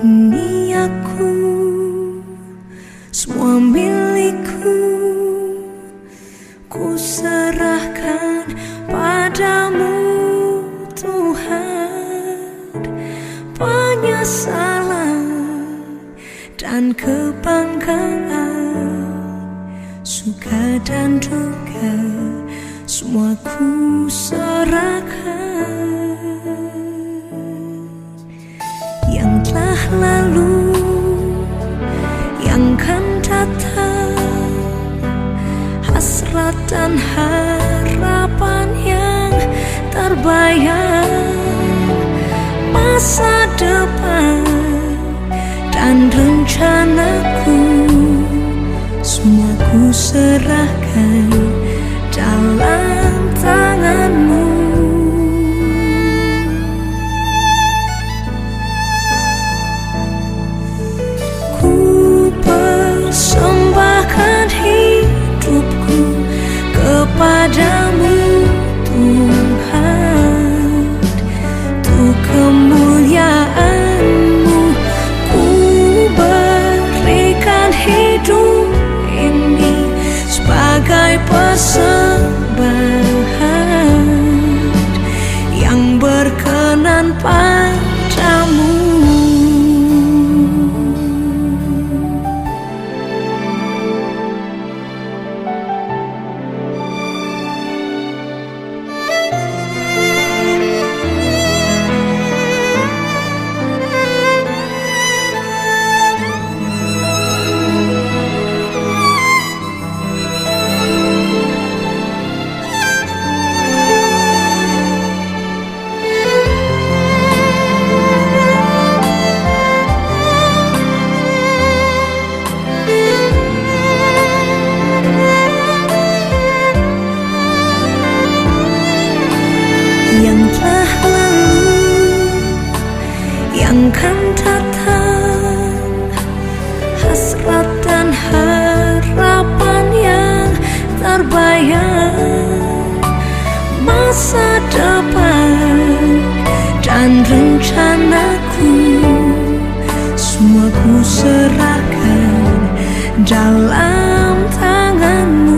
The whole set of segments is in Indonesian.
Ini aku, semua milikku, ku serahkan padamu Tuhan. Penyesalan dan kebanggaan, suka dan duka, semua ku serahkan. Yang telah lalu, yang kan datang, hasrat dan harapan yang terbayang, masa depan dan rencanaku, semua ku serahkan dalam tanganmu. Ku persembahkan hidupku kepadamu Tuhan, untuk kemuliaan-Mu ku berikan hidup ini sebagai persembahan yang berkenan padamu. Yang telah lalu, yang kan datang, hasrat dan harapan yang terbayang, masa depan dan rencanaku, semua ku serahkan dalam tanganmu.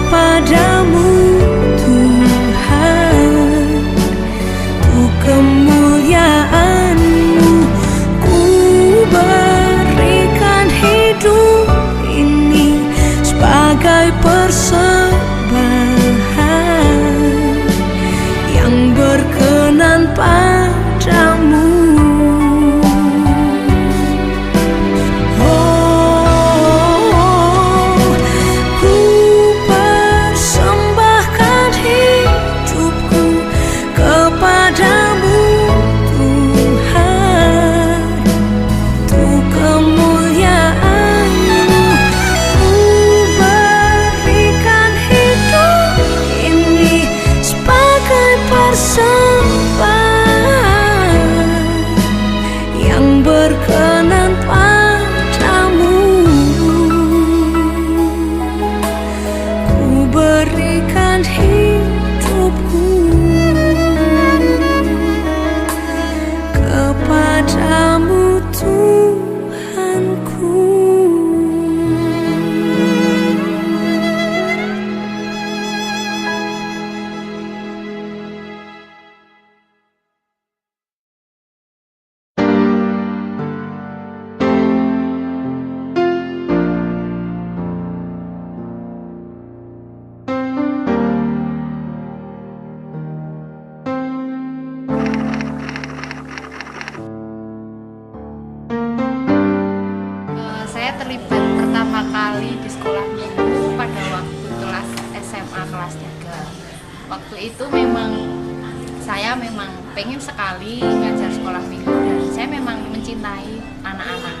Padamu Tuhan, untuk kemuliaan-Mu ku berikan hidup ini sebagai persembahan yang berkenan padamu. Berkenan padamu, ku berikan hidupku kepadamu Tuhanku. Terlibat pertama kali di sekolah minggu pada waktu kelas SMA kelas 3. Waktu itu saya memang pengen sekali ngajar sekolah minggu dan saya memang mencintai anak-anak.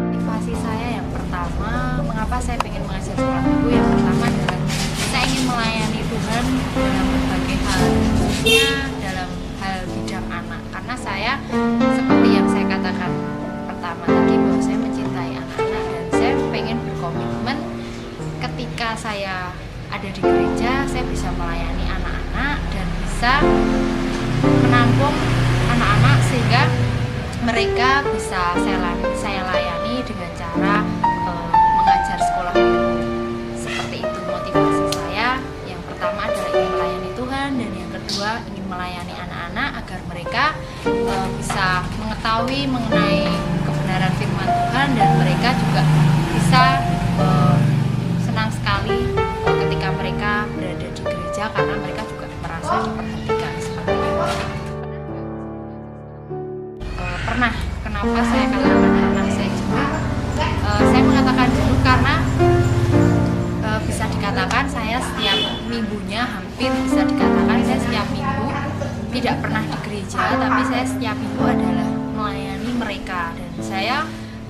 Motivasi saya yang pertama, mengapa saya pengen mengajar sekolah minggu, yang pertama adalah saya ingin melayani Tuhan dalam berbagai hal, khususnya dalam hal bidang anak, karena saya seperti yang saya katakan pertama tadi saya ada di gereja, saya bisa melayani anak-anak dan bisa menampung anak-anak sehingga mereka bisa saya layani dengan cara mengajar sekolah minggu. Seperti itu motivasi saya. Yang pertama adalah ingin melayani Tuhan, dan yang kedua ingin melayani anak-anak agar mereka bisa mengetahui mengenai kebenaran firman Tuhan, dan mereka juga bisa senang sekali ketika mereka berada di gereja karena mereka juga merasa diperhatikan seperti itu. Kenapa saya katakan pernah saya jenuh? Saya mengatakan jenuh karena bisa dikatakan saya setiap minggunya, hampir bisa dikatakan saya setiap minggu tidak pernah di gereja, tapi saya setiap minggu adalah melayani mereka. Dan saya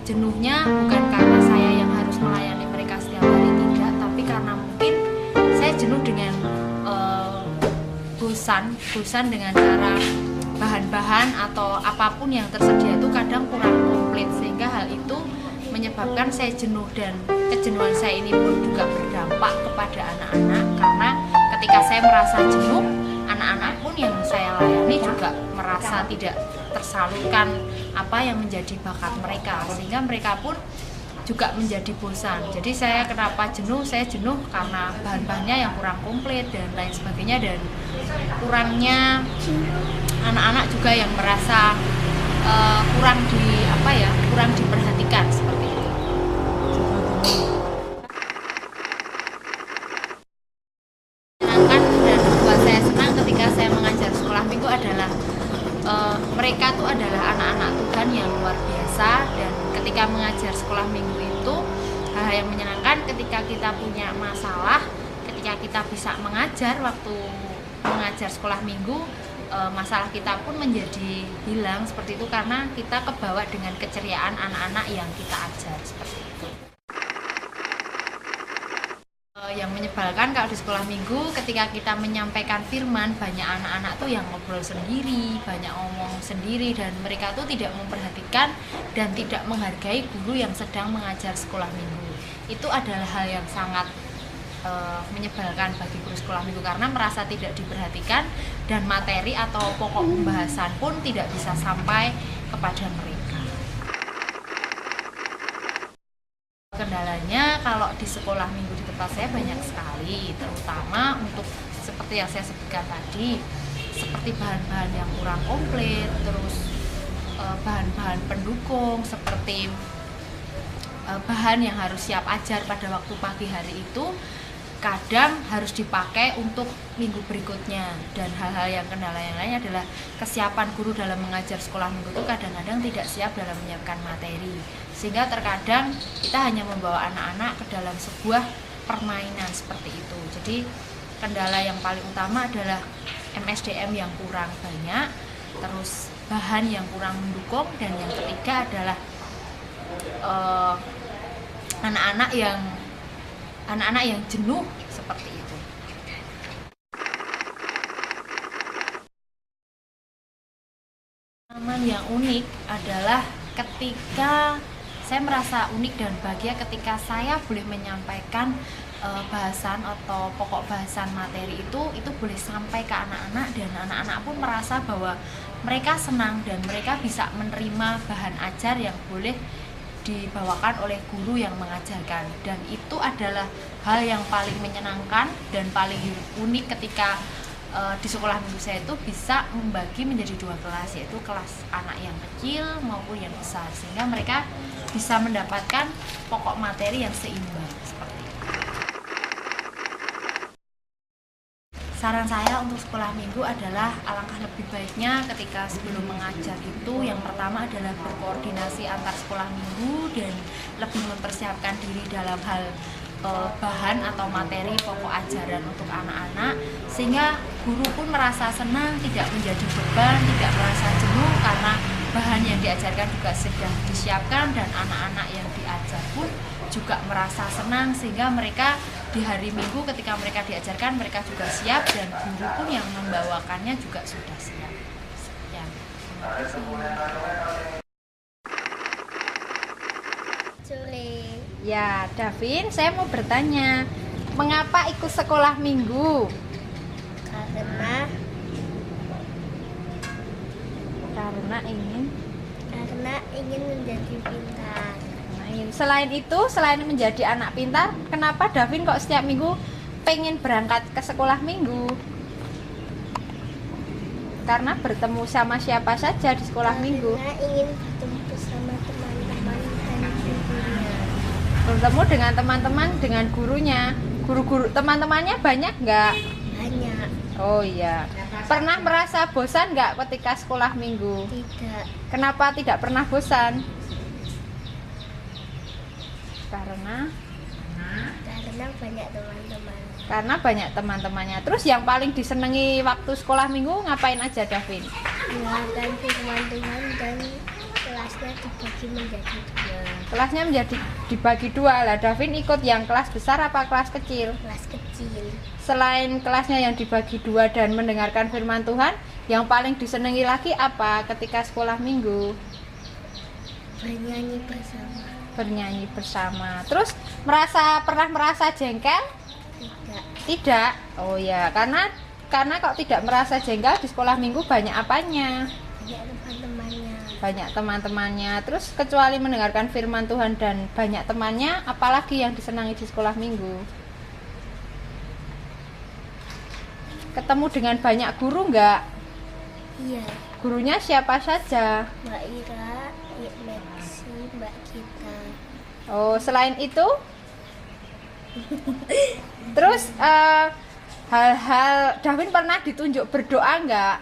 jenuhnya bukan karena saya yang harus melayani mereka setiap hari, tidak, tapi karena mungkin saya jenuh dengan bosan dengan cara bahan-bahan atau apapun yang tersedia itu kadang kurang komplit, sehingga hal itu menyebabkan saya jenuh. Dan kejenuhan saya ini pun juga berdampak kepada anak-anak, karena ketika saya merasa jenuh, anak-anak pun yang saya layani juga merasa tidak tersalurkan apa yang menjadi bakat mereka, sehingga mereka pun juga menjadi bosan. Jadi saya kenapa jenuh? Saya jenuh karena bahan-bahannya yang kurang komplit dan lain sebagainya, dan kurangnya anak-anak juga yang merasa kurang diperhatikan seperti itu. Menyenangkan dan buat saya senang ketika saya mengajar sekolah minggu adalah mereka itu adalah anak-anak Tuhan yang luar biasa, dan ketika mengajar sekolah minggu itu hal yang menyenangkan ketika kita punya masalah, ketika kita bisa mengajar waktu mengajar sekolah minggu, masalah kita pun menjadi hilang seperti itu, karena kita kebawa dengan keceriaan anak-anak yang kita ajar seperti itu. Yang menyebalkan kalau di sekolah minggu ketika kita menyampaikan firman, banyak anak-anak tuh yang ngobrol sendiri, banyak ngomong sendiri, dan mereka tuh tidak memperhatikan dan tidak menghargai guru yang sedang mengajar sekolah minggu. Itu adalah hal yang sangat menyebalkan bagi guru sekolah minggu, karena merasa tidak diperhatikan dan materi atau pokok pembahasan pun tidak bisa sampai kepada mereka. Kendalanya kalau di sekolah minggu di tempat saya banyak sekali, terutama untuk seperti yang saya sebutkan tadi, seperti bahan-bahan yang kurang komplit, terus bahan-bahan pendukung seperti bahan yang harus siap ajar pada waktu pagi hari itu kadang harus dipakai untuk minggu berikutnya. Dan hal-hal yang kendala yang lainnya adalah kesiapan guru dalam mengajar sekolah minggu itu kadang-kadang tidak siap dalam menyiapkan materi, sehingga terkadang kita hanya membawa anak-anak ke dalam sebuah permainan seperti itu. Jadi kendala yang paling utama adalah MSDM yang kurang banyak, terus bahan yang kurang mendukung, dan yang ketiga adalah anak-anak yang jenuh seperti itu. Pengalaman yang unik adalah ketika saya merasa unik dan bahagia ketika saya boleh menyampaikan bahasan atau pokok bahasan materi itu boleh sampai ke anak-anak, dan anak-anak pun merasa bahwa mereka senang dan mereka bisa menerima bahan ajar yang boleh dibawakan oleh guru yang mengajarkan. Dan itu adalah hal yang paling menyenangkan dan paling unik ketika di sekolah minggu saya itu bisa membagi menjadi dua kelas, yaitu kelas anak yang kecil maupun yang besar, sehingga mereka bisa mendapatkan pokok materi yang seimbang seperti itu. Saran saya untuk sekolah minggu adalah alangkah lebih baiknya ketika sebelum mengajar itu, yang pertama adalah berkoordinasi antar sekolah minggu dan lebih mempersiapkan diri dalam hal bahan atau materi pokok ajaran untuk anak-anak, sehingga guru pun merasa senang, tidak menjadi beban, tidak merasa jenuh karena bahan yang diajarkan juga sudah disiapkan, dan anak-anak yang diajar pun juga merasa senang, sehingga mereka di hari Minggu ketika mereka diajarkan mereka juga siap, dan guru pun yang membawakannya juga sudah siap. Sekian. Ya, Davin, saya mau bertanya, Mengapa ikut sekolah minggu? Karena ingin menjadi pintar. Selain itu, selain menjadi anak pintar, kenapa Davin kok setiap minggu pengen berangkat ke sekolah minggu? Karena bertemu sama siapa saja di sekolah minggu. Karena ingin bertemu bersama teman-teman dan gurunya. Bertemu dengan teman-teman, dengan gurunya. Guru-guru teman-temannya banyak nggak? Banyak. Oh iya. Pernah merasa bosan nggak ketika sekolah minggu? Tidak. Kenapa tidak pernah bosan? Karena banyak teman-teman. Karena banyak teman-temannya. Terus yang paling disenangi waktu sekolah minggu ngapain aja, Davin? Mendengarkan firman Tuhan dan kelasnya dibagi menjadi 2. Kelasnya menjadi dibagi 2 lah. Davin ikut yang kelas besar apa kelas kecil? Kelas kecil. Selain kelasnya yang dibagi 2 dan mendengarkan firman Tuhan, yang paling disenangi lagi apa ketika sekolah minggu? Bernyanyi bersama. Bernyanyi bersama. Terus pernah merasa jengkel? Tidak. Tidak. Oh ya, karena kok tidak merasa jengkel di sekolah minggu banyak apanya? Banyak teman-temannya. Banyak teman-temannya. Terus kecuali mendengarkan firman Tuhan dan banyak temannya, apalagi yang disenangi di sekolah minggu? Ketemu dengan banyak guru nggak? Iya. Gurunya siapa saja? Mbak Ira, Maxi, Mbak Gita. Oh, selain itu? Terus hal-hal Davin pernah ditunjuk berdoa nggak?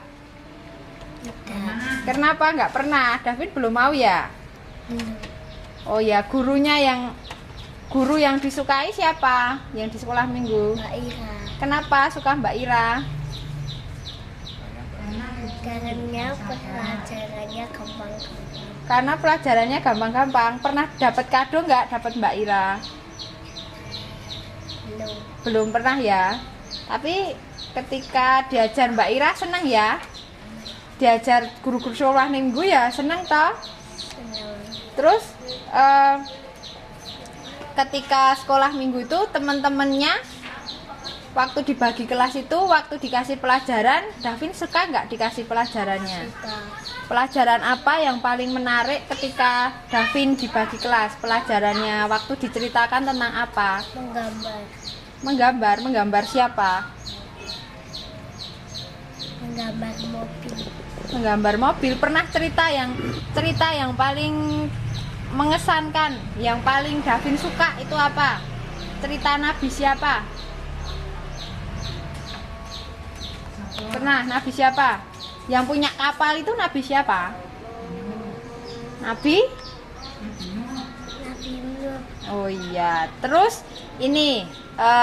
Tidak. Kenapa nggak pernah? Davin belum mau ya? Oh ya, guru yang disukai siapa? Yang di sekolah minggu? Mbak Ira. Kenapa suka Mbak Ira? Karena pelajarannya gampang-gampang. Karena pelajarannya gampang-gampang. Pernah dapat kado nggak dapat Mbak Ira? Belum pernah ya. Tapi ketika diajar Mbak Ira senang ya? Diajar guru-guru sekolah minggu ya senang toh? Senang. Terus ketika sekolah minggu itu teman-temannya waktu dibagi kelas itu, waktu dikasih pelajaran, Davin suka nggak dikasih pelajarannya? Suka. Pelajaran apa yang paling menarik ketika Davin dibagi kelas? Pelajarannya waktu diceritakan tentang apa? Menggambar. Menggambar siapa? Menggambar mobil. Menggambar mobil. Pernah cerita yang paling mengesankan, yang paling Davin suka itu apa? Cerita Nabi siapa? Pernah, Nabi siapa? Yang punya kapal itu Nabi siapa? Nabi Nuh. Oh iya. Terus ini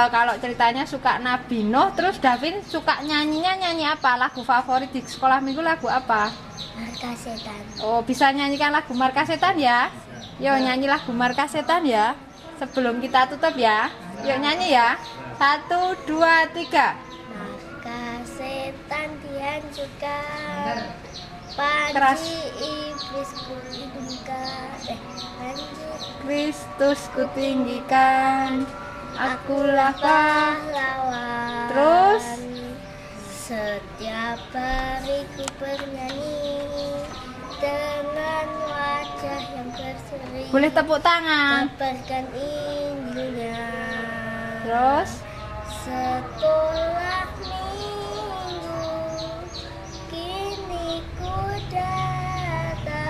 kalau ceritanya suka Nabi Nuh, terus Davin suka nyanyi apa? Lagu favorit di sekolah minggu lagu apa? Markas Setan. Oh, bisa nyanyikan lagu Markas Setan ya? Yo, nyanyi lagu Markas Setan ya. Sebelum kita tutup ya. Yuk nyanyi ya. 1, 2, 3. Markas setan dihancurkan. Keras. Panji iblis kutinggikan. Panji Kristus kutinggikan. Akulah pahlawan. Terus? Setiap hari ku bernyanyi dengan wajah yang berseri. Boleh tepuk tangan. Kabarkan Injilnya. Terus? Sekolah